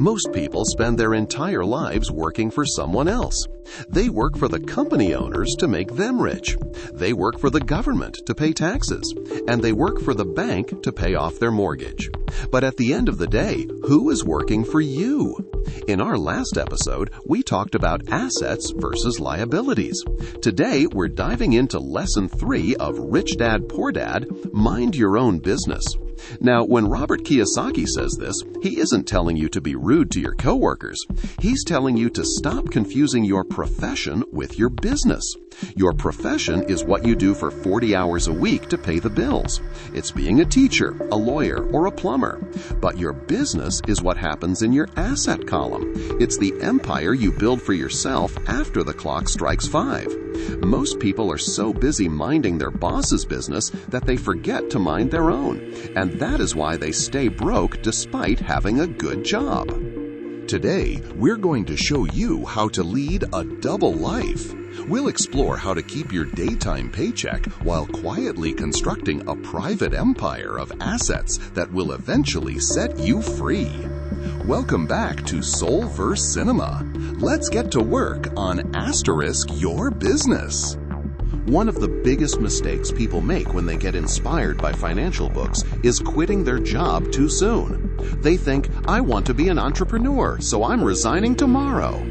Most people spend their entire lives working for someone else. They work for the company owners to make them rich. They work for the government to pay taxes. And they work for the bank to pay off their mortgage. But at the end of the day, who is working for you? In our last episode, we talked about assets versus liabilities. Today, we're diving into Lesson 3 of Rich Dad, Poor Dad, Mind Your Own Business. Now, when Robert Kiyosaki says this, he isn't telling you to be rude to your coworkers. He's telling you to stop confusing your profession with your business. Your profession is what you do for 40 hours a week to pay the bills. It's being a teacher, a lawyer, or a plumber. But your business is what happens in your asset column. It's the empire you build for yourself after the clock strikes 5. Most people are so busy minding their boss's business that they forget to mind their own. And that is why they stay broke despite having a good job. Today, we're going to show you how to lead a double life. We'll explore how to keep your daytime paycheck while quietly constructing a private empire of assets that will eventually set you free. Welcome back to SoulVerse Cinema. Let's get to work on your business. One of the biggest mistakes people make when they get inspired by financial books is quitting their job too soon. They think, I want to be an entrepreneur, so I'm resigning tomorrow.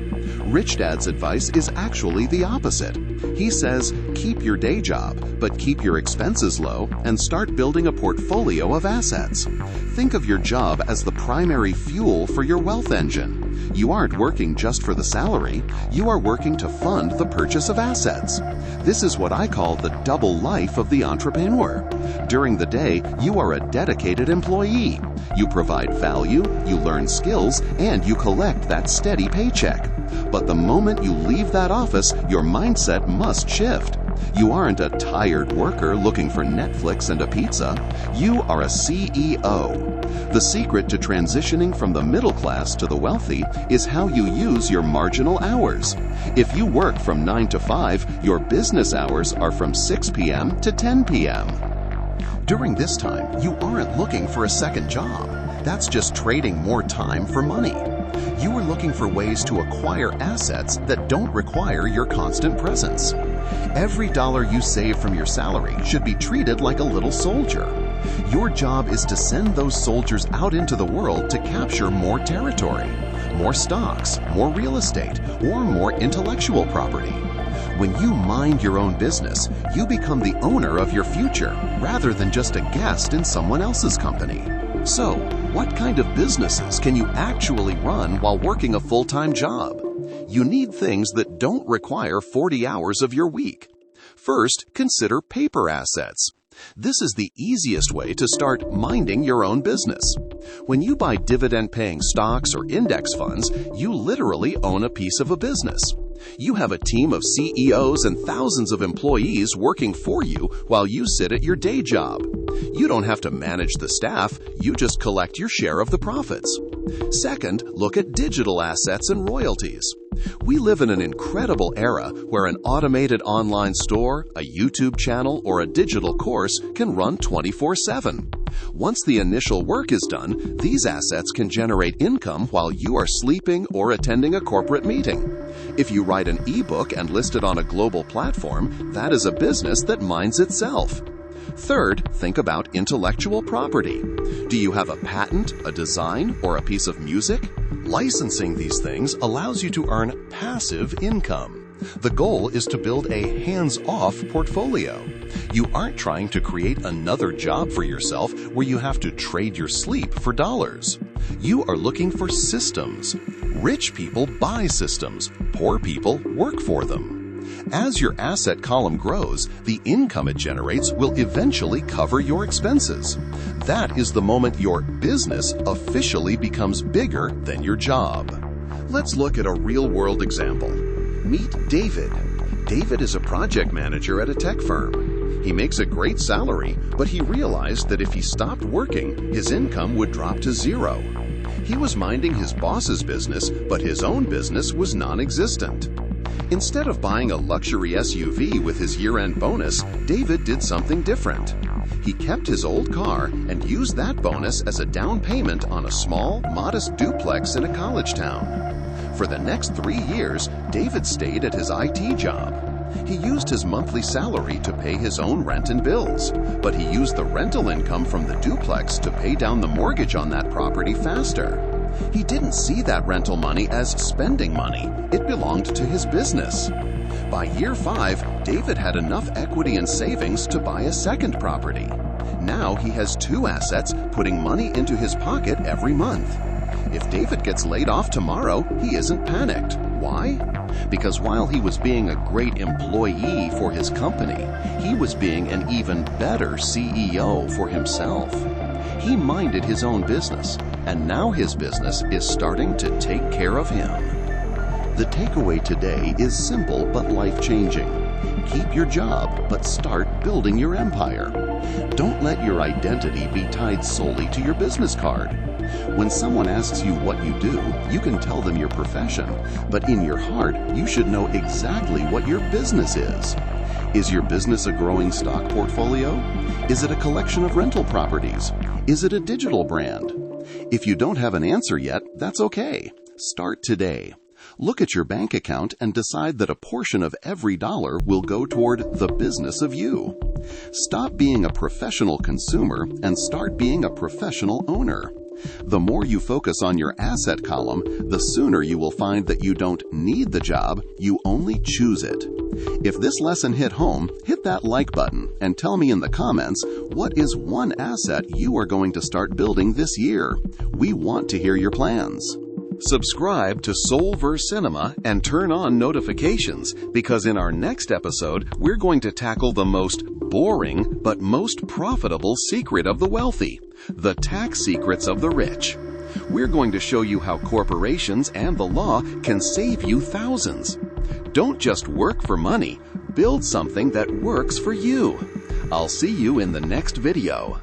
Rich Dad's advice is actually the opposite. He says, keep your day job, but keep your expenses low and start building a portfolio of assets. Think of your job as the primary fuel for your wealth engine. You aren't working just for the salary. You are working to fund the purchase of assets. This is what I call the double life of the entrepreneur. During the day, you are a dedicated employee. You provide value, you learn skills, and you collect that steady paycheck. But the moment you leave that office, your mindset must shift. You aren't a tired worker looking for Netflix and a pizza. You are a CEO. The secret to transitioning from the middle class to the wealthy is how you use your marginal hours. If you work from 9 to 5, your business hours are from 6 p.m. to 10 p.m. During this time, you aren't looking for a second job. That's just trading more time for money. You are looking for ways to acquire assets that don't require your constant presence. Every dollar you save from your salary should be treated like a little soldier. Your job is to send those soldiers out into the world to capture more territory, more stocks, more real estate, or more intellectual property. When you mind your own business, you become the owner of your future rather than just a guest in someone else's company. So, what kind of businesses can you actually run while working a full-time job? You need things that don't require 40 hours of your week. First, consider paper assets. This is the easiest way to start minding your own business. When you buy dividend-paying stocks or index funds, you literally own a piece of a business. You have a team of CEOs and thousands of employees working for you while you sit at your day job. You don't have to manage the staff, you just collect your share of the profits. Second, look at digital assets and royalties. We live in an incredible era where an automated online store, a YouTube channel, or a digital course can run 24/7. Once the initial work is done, these assets can generate income while you are sleeping or attending a corporate meeting. If you write an ebook and list it on a global platform, that is a business that minds itself. Third, think about intellectual property. Do you have a patent, a design, or a piece of music? Licensing these things allows you to earn passive income. The goal is to build a hands-off portfolio. You aren't trying to create another job for yourself where you have to trade your sleep for dollars. You are looking for systems. Rich people buy systems. Poor people work for them. As your asset column grows, the income it generates will eventually cover your expenses. That is the moment your business officially becomes bigger than your job. Let's look at a real-world example. Meet David. David is a project manager at a tech firm. He makes a great salary, but he realized that if he stopped working, his income would drop to zero. He was minding his boss's business, but his own business was non-existent. Instead of buying a luxury SUV with his year-end bonus, David did something different. He kept his old car and used that bonus as a down payment on a small, modest duplex in a college town. For the next 3 years, David stayed at his IT job. He used his monthly salary to pay his own rent and bills, but he used the rental income from the duplex to pay down the mortgage on that property faster. He didn't see that rental money as spending money. It belonged to his business. By year 5, David had enough equity and savings to buy a second property. Now he has 2 assets, putting money into his pocket every month. If David gets laid off tomorrow, he isn't panicked. Why? Because while he was being a great employee for his company, he was being an even better CEO for himself. He minded his own business, and now his business is starting to take care of him. The takeaway today is simple but life-changing. Keep your job, but start building your empire. Don't let your identity be tied solely to your business card. When someone asks you what you do, you can tell them your profession, but in your heart, you should know exactly what your business is. Is your business a growing stock portfolio? Is it a collection of rental properties? Is it a digital brand? If you don't have an answer yet, that's okay. Start today. Look at your bank account and decide that a portion of every dollar will go toward the business of you. Stop being a professional consumer and start being a professional owner. The more you focus on your asset column, the sooner you will find that you don't need the job, you only choose it. If this lesson hit home, hit that like button and tell me in the comments, what is one asset you are going to start building this year? We want to hear your plans. Subscribe to SoulVerse Cinema and turn on notifications, because in our next episode, we're going to tackle the most boring but most profitable secret of the wealthy, the tax secrets of the rich. We're going to show you how corporations and the law can save you thousands. Don't just work for money, build something that works for you. I'll see you in the next video.